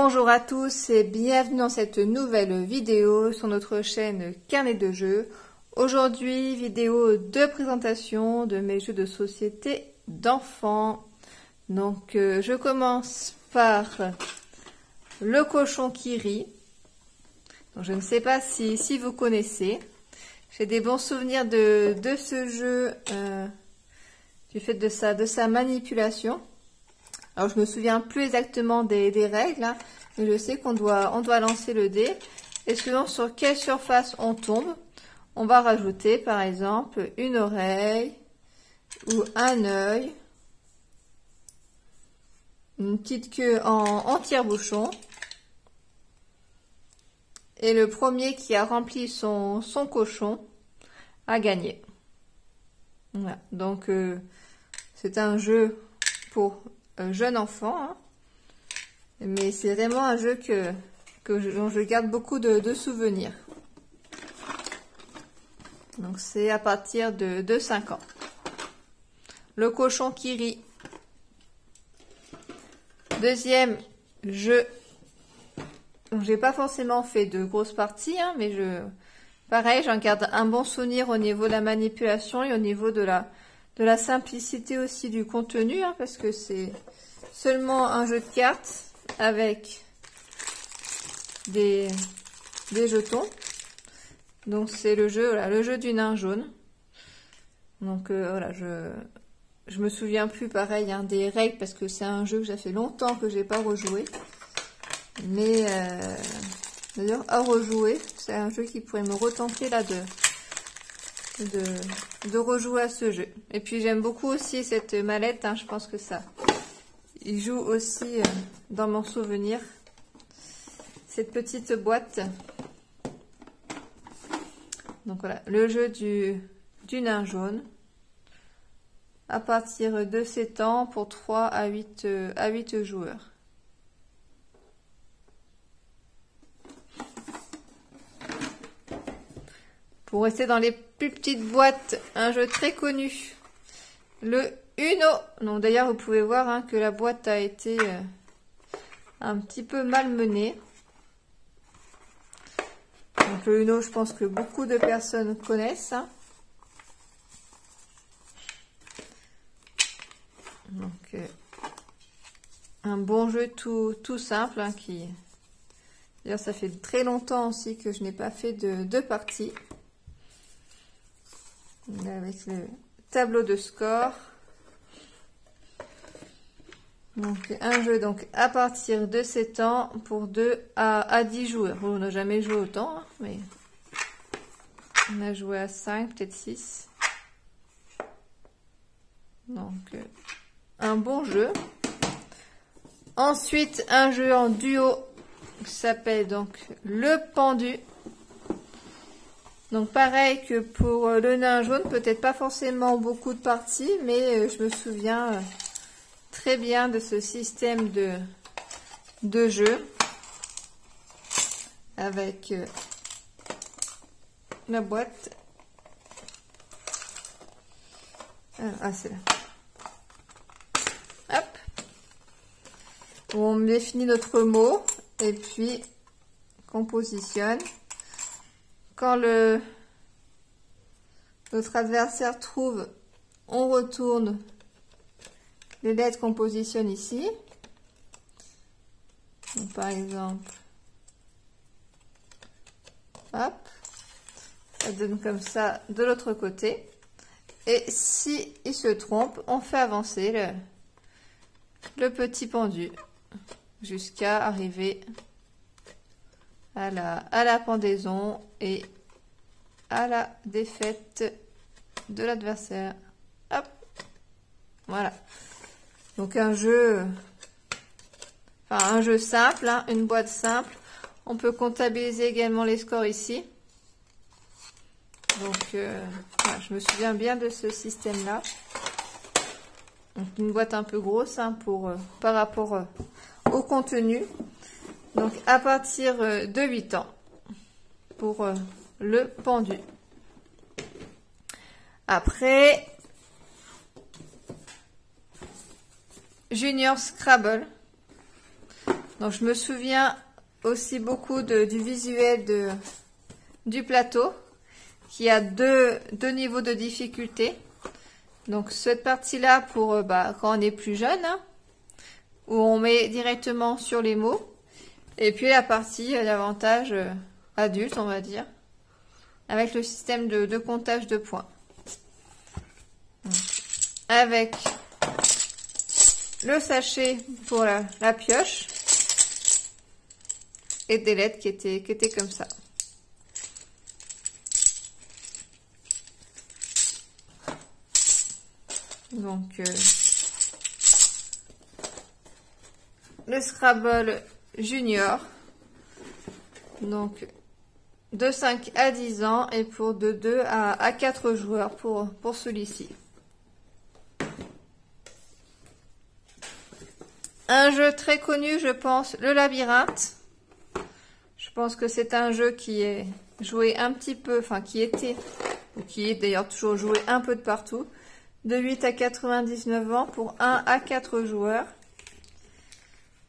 Bonjour à tous et bienvenue dans cette nouvelle vidéo sur notre chaîne Carnet de jeux. Aujourd'hui, vidéo de présentation de mes jeux de société d'enfants. Donc, je commence par le cochon qui rit. Donc, je ne sais pas si vous connaissez. J'ai des bons souvenirs de ce jeu du fait de sa manipulation. Alors, je me souviens plus exactement des règles, hein, mais je sais qu'on doit lancer le dé. Et selon sur quelle surface on tombe, on va rajouter, par exemple, une oreille ou un œil, une petite queue en tire-bouchon. Et le premier qui a rempli son cochon a gagné. Voilà. Donc, c'est un jeu pour jeune enfant, hein. Mais c'est vraiment un jeu dont je garde beaucoup de souvenirs. Donc c'est à partir de 5 ans. Le cochon qui rit. Deuxième jeu. J'ai pas forcément fait de grosses parties, hein, mais pareil, j'en garde un bon souvenir au niveau de la manipulation et au niveau de la simplicité aussi du contenu, hein, parce que c'est seulement un jeu de cartes avec des jetons. Donc c'est le jeu du nain jaune. Donc voilà, je me souviens plus pareil, hein, des règles parce que c'est un jeu que ça fait longtemps que j'ai pas rejoué. Mais d'ailleurs à rejouer, c'est un jeu qui pourrait me retenter là de rejouer à ce jeu. Et puis j'aime beaucoup aussi cette mallette, hein, je pense que ça il joue aussi dans mon souvenir, cette petite boîte. Donc voilà, le jeu du nain jaune à partir de 7 ans pour 3 à 8 joueurs. Pour rester dans les plus petites boîtes, un jeu très connu, le Uno. Donc d'ailleurs, vous pouvez voir, hein, que la boîte a été un petit peu malmenée. Donc le Uno, je pense que beaucoup de personnes connaissent, hein. Donc un bon jeu tout simple, hein, qui... D'ailleurs, ça fait très longtemps aussi que je n'ai pas fait de partie. Avec le tableau de score. Donc un jeu donc à partir de 7 ans pour 2 à 10 joueurs. Bon, on n'a jamais joué autant, hein, mais on a joué à 5, peut-être 6. Donc un bon jeu. Ensuite, un jeu en duo qui s'appelle donc le pendu. Donc pareil que pour le nain jaune, peut-être pas forcément beaucoup de parties, mais je me souviens très bien de ce système de jeu avec la boîte. Ah, c'est là. Hop. On définit notre mot et puis qu'on positionne. Quand notre adversaire trouve, on retourne les lettres qu'on positionne ici. Donc, par exemple, hop, ça donne comme ça de l'autre côté. Et si il se trompe, on fait avancer le petit pendu jusqu'à arriver à la pendaison et à la défaite de l'adversaire. Hop, voilà. Donc un jeu simple, hein, une boîte simple. On peut comptabiliser également les scores ici. Donc voilà, je me souviens bien de ce système-là. Donc une boîte un peu grosse, hein, par rapport au contenu. Donc à partir de 8 ans pour le pendu. Après, Junior Scrabble. Donc je me souviens aussi beaucoup du visuel du plateau qui a deux niveaux de difficulté. Donc cette partie-là pour quand on est plus jeune, hein, où on met directement sur les mots. Et puis la partie davantage adulte, on va dire, avec le système de comptage de points. Donc, avec le sachet pour la pioche et des lettres qui étaient comme ça. Donc le Scrabble Junior, donc de 5 à 10 ans et pour de 2 à 4 joueurs pour celui-ci. Un jeu très connu, je pense, le Labyrinthe. Je pense que c'est un jeu qui est joué un petit peu, enfin qui était, ou qui est d'ailleurs toujours joué un peu de partout, de 8 à 99 ans pour 1 à 4 joueurs.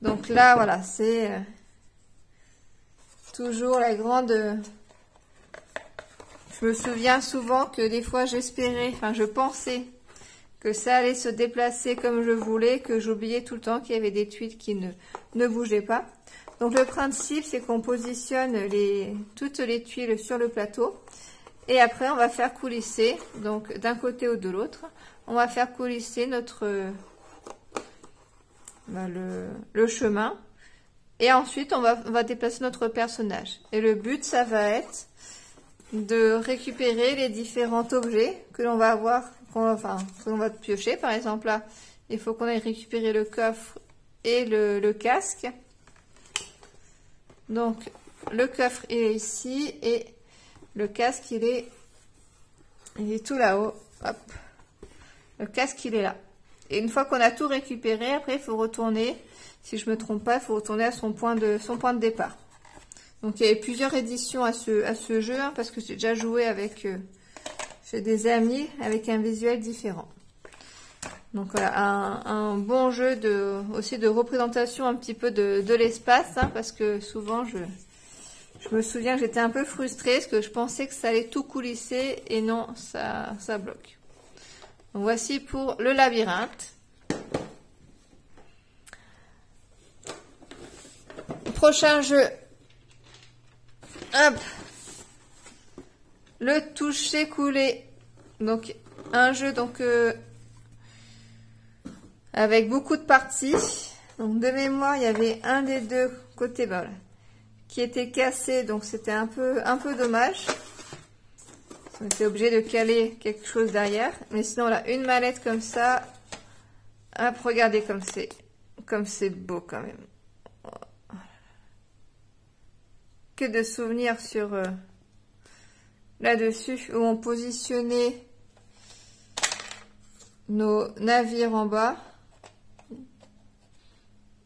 Donc là, voilà, c'est toujours la grande... Je me souviens souvent que des fois j'espérais, enfin je pensais que ça allait se déplacer comme je voulais, que j'oubliais tout le temps qu'il y avait des tuiles qui ne bougeaient pas. Donc le principe, c'est qu'on positionne toutes les tuiles sur le plateau. Et après, on va faire coulisser, donc d'un côté ou de l'autre, on va faire coulisser le chemin. Et ensuite, on va déplacer notre personnage. Et le but, ça va être de récupérer les différents objets que l'on va avoir, que l'on va piocher. Par exemple, là, il faut qu'on aille récupérer le coffre et le casque. Donc, le coffre, il est ici et le casque, il est tout là-haut. Hop. Le casque, il est là. Et une fois qu'on a tout récupéré, après, il faut retourner, si je me trompe pas, il faut retourner à son point de départ. Donc, il y a plusieurs éditions à ce jeu, hein, parce que j'ai déjà joué avec chez des amis avec un visuel différent. Donc, voilà, un bon jeu aussi de représentation un petit peu de l'espace, hein, parce que souvent, je me souviens que j'étais un peu frustrée parce que je pensais que ça allait tout coulisser et non, ça bloque. Donc voici pour le Labyrinthe. Prochain jeu. Hop. Le toucher-couler. Donc un jeu avec beaucoup de parties. Donc de mémoire, il y avait un des deux côtés qui était cassé, donc c'était un peu dommage. On était obligé de caler quelque chose derrière, mais sinon là, une mallette comme ça. Hop, regardez comme c'est beau quand même. Que de souvenirs sur là-dessus où on positionnait nos navires en bas.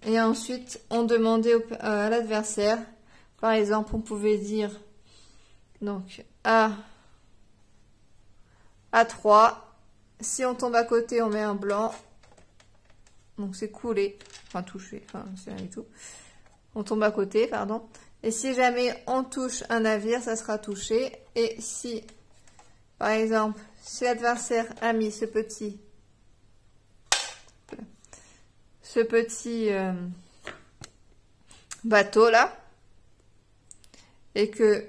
Et ensuite, on demandait à l'adversaire. Par exemple, on pouvait dire donc A3. Si on tombe à côté, on met un blanc. Donc c'est coulé, enfin touché, enfin c'est rien du tout. On tombe à côté, pardon. Et si jamais on touche un navire, ça sera touché. Et si, par exemple, si l'adversaire a mis ce petit bateau là, et que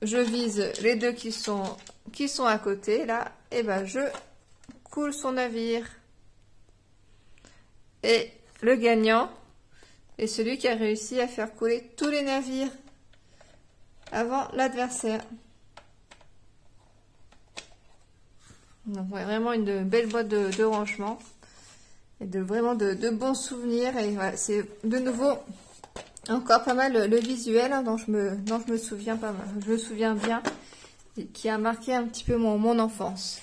je vise les deux qui sont à côté là, et ben je coule son navire. Et le gagnant est celui qui a réussi à faire couler tous les navires avant l'adversaire. Donc ouais, vraiment une belle boîte de rangement et vraiment de bons souvenirs. Et voilà, c'est de nouveau encore pas mal le visuel, hein, dont je me souviens pas mal. Je me souviens bien, et qui a marqué un petit peu mon enfance.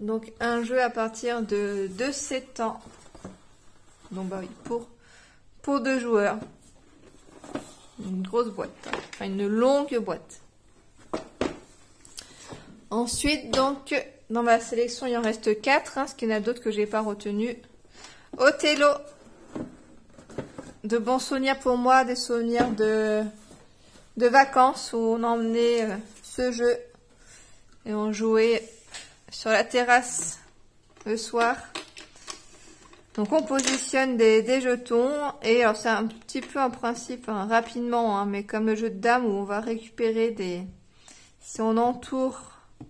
Donc un jeu à partir de 7 ans. Donc bah oui, pour 2 joueurs. Une grosse boîte, hein. Enfin une longue boîte. Ensuite, donc, dans ma sélection, il en reste 4, hein, parce qu'il y en a d'autres que j'ai pas retenu. Othello. de bons souvenirs pour moi, des souvenirs de vacances où on emmenait ce jeu et on jouait sur la terrasse le soir. Donc on positionne des jetons et alors c'est un petit peu un principe rapidement, hein, mais comme le jeu de dames où on va récupérer des... Si on entoure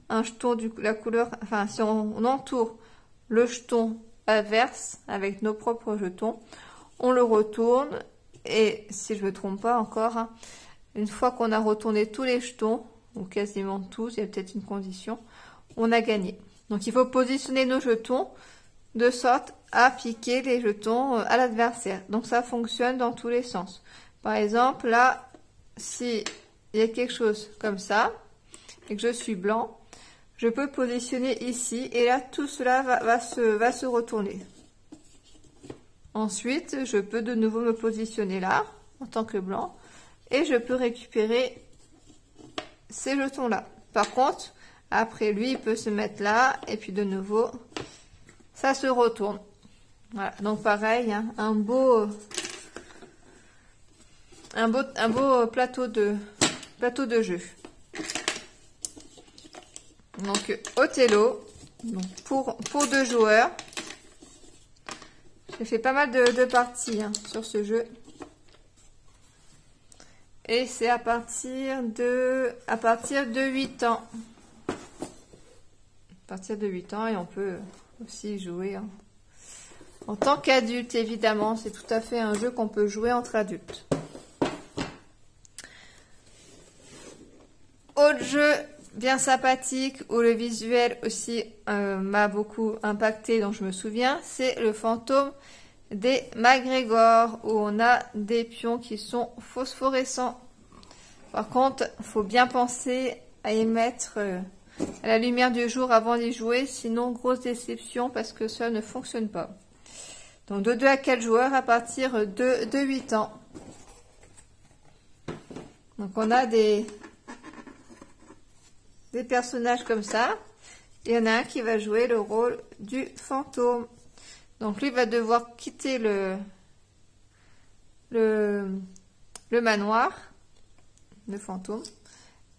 un jeton la couleur, enfin si on entoure le jeton adverse avec nos propres jetons, on le retourne et si je me trompe pas encore, hein, une fois qu'on a retourné tous les jetons, ou quasiment tous, il y a peut-être une condition, on a gagné. Donc il faut positionner nos jetons de sorte à piquer les jetons à l'adversaire. Donc ça fonctionne dans tous les sens. Par exemple, là, si il y a quelque chose comme ça, et que je suis blanc, je peux positionner ici, et là, tout cela va se retourner. Ensuite, je peux de nouveau me positionner là, en tant que blanc, et je peux récupérer ces jetons-là. Par contre, après, lui, il peut se mettre là, et puis de nouveau, ça se retourne. Voilà, donc pareil, hein, un beau plateau de jeu. Donc Othello, donc pour 2 joueurs. J'ai fait pas mal de parties hein, sur ce jeu. Et c'est à partir de 8 ans. À partir de 8 ans et on peut aussi jouer hein. En tant qu'adulte, évidemment, c'est tout à fait un jeu qu'on peut jouer entre adultes. Autre jeu bien sympathique où le visuel aussi m'a beaucoup impacté, dont je me souviens, c'est le fantôme des MacGregor où on a des pions qui sont phosphorescents. Par contre, il faut bien penser à y mettre à la lumière du jour avant d'y jouer, sinon grosse déception parce que ça ne fonctionne pas. Donc de 2 à 4 joueurs à partir de 8 ans. Donc on a des personnages comme ça. Il y en a un qui va jouer le rôle du fantôme. Donc lui va devoir quitter le manoir, le fantôme.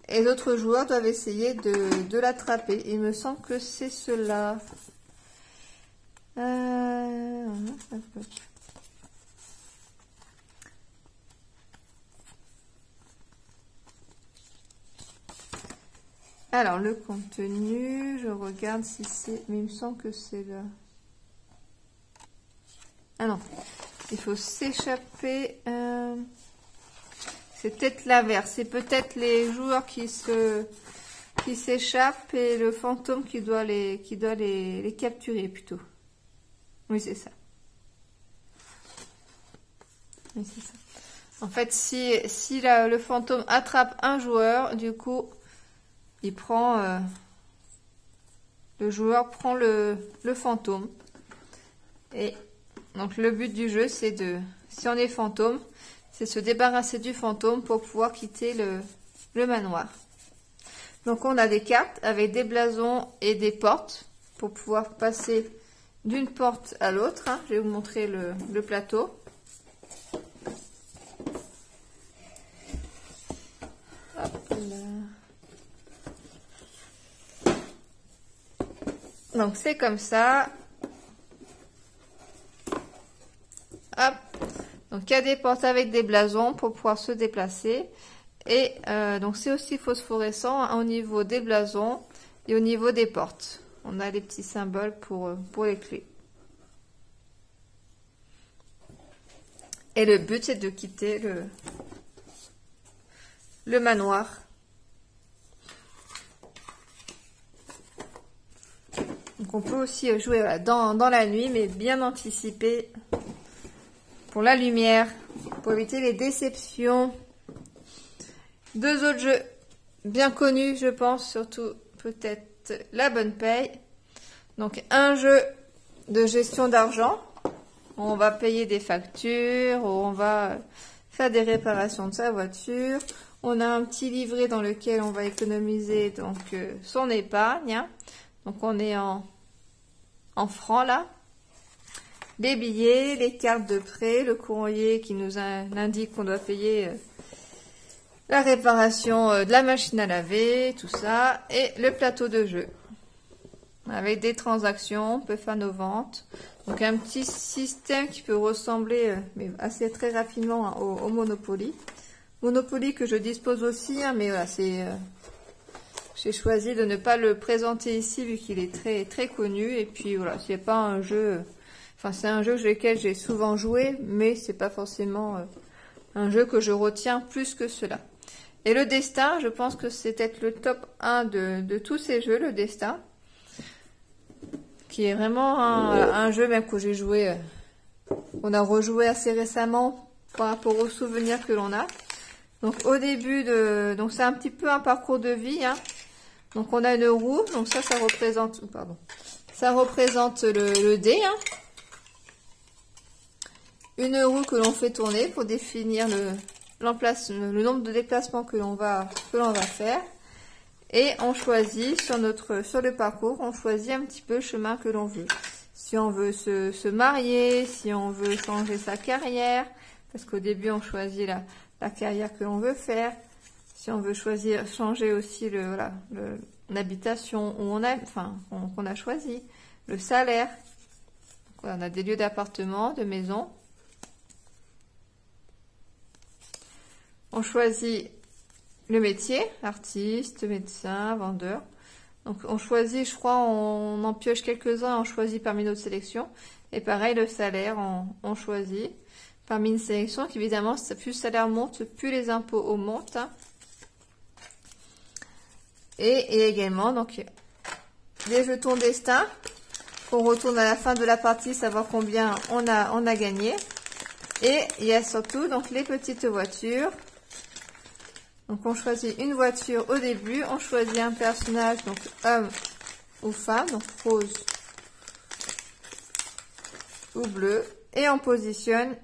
Et d'autres joueurs doivent essayer de l'attraper. Il me semble que c'est cela. Alors, le contenu, je regarde si c'est... Mais il me semble que c'est là. Ah non, il faut s'échapper. C'est peut-être l'inverse. C'est peut-être les joueurs qui s'échappent et le fantôme qui doit les capturer plutôt. Oui, c'est ça. Oui, c'est ça. En fait, si le fantôme attrape un joueur, du coup, il prend... le joueur prend le fantôme. Et donc, le but du jeu, c'est de... Si on est fantôme, c'est se débarrasser du fantôme pour pouvoir quitter le manoir. Donc, on a des cartes avec des blasons et des portes pour pouvoir passer d'une porte à l'autre. Hein. Je vais vous montrer le plateau. Hop là. Donc, c'est comme ça. Hop. Donc, il y a des portes avec des blasons pour pouvoir se déplacer. Et donc, c'est aussi phosphorescent hein, au niveau des blasons et au niveau des portes. On a les petits symboles pour les clés. Et le but, c'est de quitter le manoir. Donc, on peut aussi jouer voilà, dans la nuit, mais bien anticiper pour la lumière, pour éviter les déceptions. 2 autres jeux bien connus, je pense, surtout peut-être La Bonne Paye. Donc, un jeu de gestion d'argent. On va payer des factures, on va faire des réparations de sa voiture. On a un petit livret dans lequel on va économiser donc son épargne. Hein. Donc, on est en francs là. les billets, les cartes de prêt, le courrier qui nous indique qu'on doit payer la réparation de la machine à laver, tout ça, et le plateau de jeu. Avec des transactions, on peut faire nos ventes. Donc un petit système qui peut ressembler, mais assez très rapidement, hein, au Monopoly. Monopoly que je dispose aussi, hein, mais voilà, j'ai choisi de ne pas le présenter ici vu qu'il est très connu. Et puis voilà, c'est pas un jeu, enfin c'est un jeu auquel j'ai souvent joué, mais c'est pas forcément un jeu que je retiens plus que cela. Et le destin, je pense que c'est peut-être le top 1 de tous ces jeux, le destin. Qui est vraiment un jeu même que j'ai joué, on a rejoué assez récemment par rapport aux souvenirs que l'on a. Donc au début donc c'est un petit peu un parcours de vie, hein. Donc on a une roue, donc ça représente, ça représente le dé, hein. Une roue que l'on fait tourner pour définir le nombre de déplacements que l'on va faire. Et on choisit sur le parcours, on choisit un petit peu le chemin que l'on veut. Si on veut se marier, si on veut changer sa carrière, parce qu'au début on choisit la carrière que l'on veut faire. Si on veut changer aussi l'habitation qu'on a choisi, le salaire. Donc, voilà, on a des lieux d'appartement, de maison. On choisit le métier, artiste, médecin, vendeur. Donc on choisit, je crois, on en pioche quelques-uns, on choisit parmi notre sélection. Et pareil, le salaire, on choisit parmi une sélection. Évidemment, plus le salaire monte, plus les impôts augmentent. Hein. Et également, donc, les jetons destin, qu'on retourne à la fin de la partie, savoir combien on a gagné. Et il y a surtout donc les petites voitures. Donc on choisit une voiture au début, on choisit un personnage, donc homme ou femme, donc rose ou bleu, et on positionne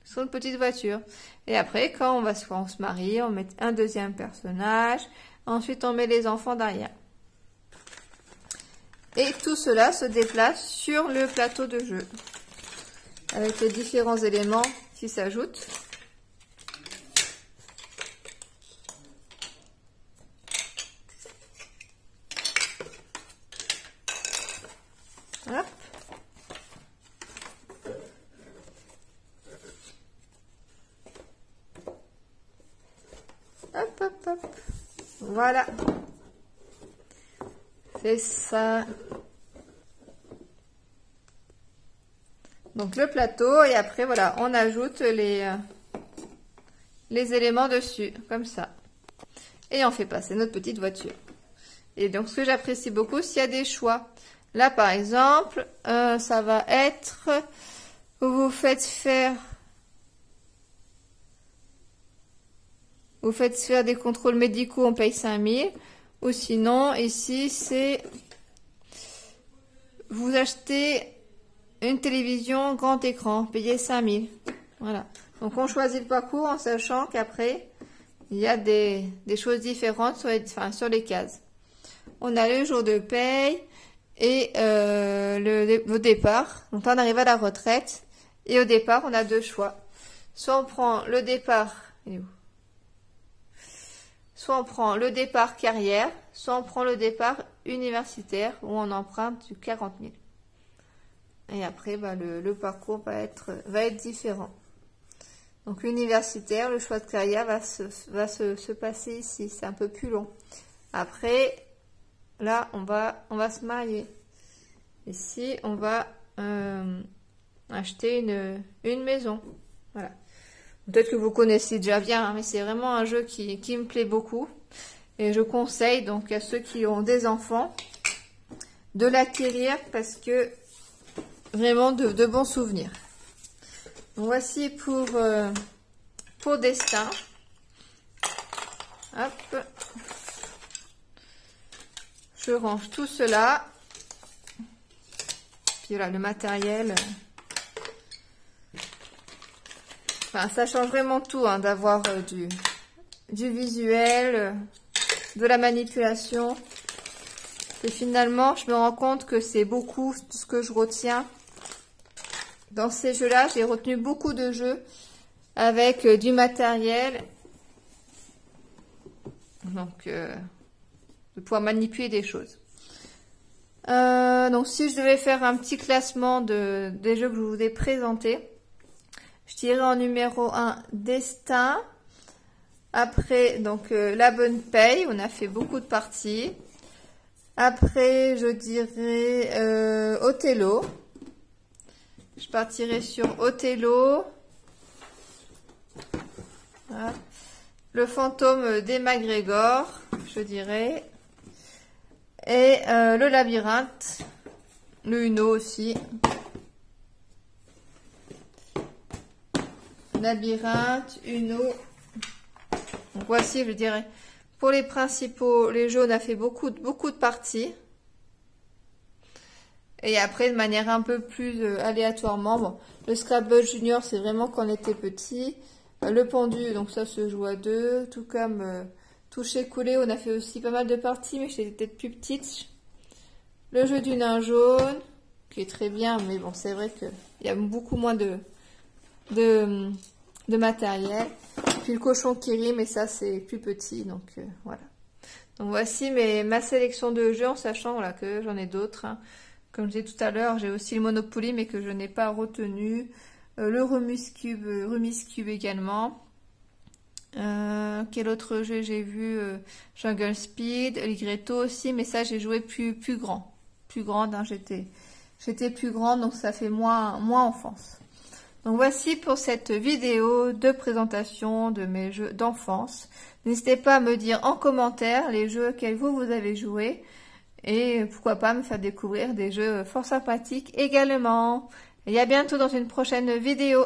sur une petite voiture. Et après, quand on se marie, on met un deuxième personnage, ensuite on met les enfants derrière. Et tout cela se déplace sur le plateau de jeu, avec les différents éléments qui s'ajoutent. Hop. Hop, hop, hop. Voilà. C'est ça. Donc le plateau et après voilà, on ajoute les éléments dessus, comme ça. Et on fait passer notre petite voiture. Et donc ce que j'apprécie beaucoup, s'il y a des choix. Là, par exemple, ça va être, vous faites faire des contrôles médicaux, on paye 5 000. Ou sinon, ici, c'est, vous achetez une télévision grand écran, payez 5 000. Voilà. Donc, on choisit le parcours en sachant qu'après, il y a des choses différentes sur les cases. On a le jour de paye. Et au départ, donc là on arrive à la retraite, et au départ on a deux choix. Soit on prend le départ, soit on prend le départ carrière, soit on prend le départ universitaire, où on emprunte du 40 000. Et après, le parcours va être différent. Donc universitaire, le choix de carrière va se passer ici, c'est un peu plus long. Après, là, on va se marier. Ici, on va acheter une maison. Voilà. Peut-être que vous connaissez déjà bien, hein, mais c'est vraiment un jeu qui me plaît beaucoup. Et je conseille donc à ceux qui ont des enfants de l'acquérir parce que vraiment de bons souvenirs. Donc, voici pour destin. Hop. Je range tout cela. Puis voilà, le matériel. Enfin, ça change vraiment tout, hein, d'avoir du visuel, de la manipulation. Et finalement, je me rends compte que c'est beaucoup ce que je retiens Dans ces jeux-là, j'ai retenu beaucoup de jeux avec du matériel. Donc, de pouvoir manipuler des choses. Donc, si je devais faire un petit classement des jeux que je vous ai présentés, je dirais en numéro 1, Destin. Après, donc, La Bonne Paye, on a fait beaucoup de parties. Après, je dirais Othello. Je partirai sur Othello. Voilà. Le fantôme d'Emma Gregor, je dirais. Et le labyrinthe. Le Uno aussi. Labyrinthe, Uno. Donc voici, je dirais, pour les principaux, les jeux, on a fait beaucoup de parties. Et après, de manière un peu plus aléatoirement, bon, le Scrabble Junior, c'est vraiment quand on était petit. Le pendu, donc ça se joue à 2. Tout comme toucher coller, on a fait aussi pas mal de parties, mais j'étais peut-être plus petite. Le jeu du nain jaune, qui est très bien, mais bon, c'est vrai qu'il y a beaucoup moins de matériel. Puis le cochon qui rit, mais ça c'est plus petit, donc voilà. Donc voici ma sélection de jeux, en sachant voilà, que j'en ai d'autres. Hein. Comme je disais tout à l'heure, j'ai aussi le Monopoly, mais que je n'ai pas retenu. Le Rubik's Cube également. Quel autre jeu j'ai vu Jungle Speed, Ligretto aussi, mais ça j'ai joué plus grand. Plus grande, hein, j'étais plus grande, donc ça fait moins enfance. Donc voici pour cette vidéo de présentation de mes jeux d'enfance. N'hésitez pas à me dire en commentaire les jeux auxquels vous avez joué et pourquoi pas me faire découvrir des jeux fort sympathiques également. Et à bientôt dans une prochaine vidéo.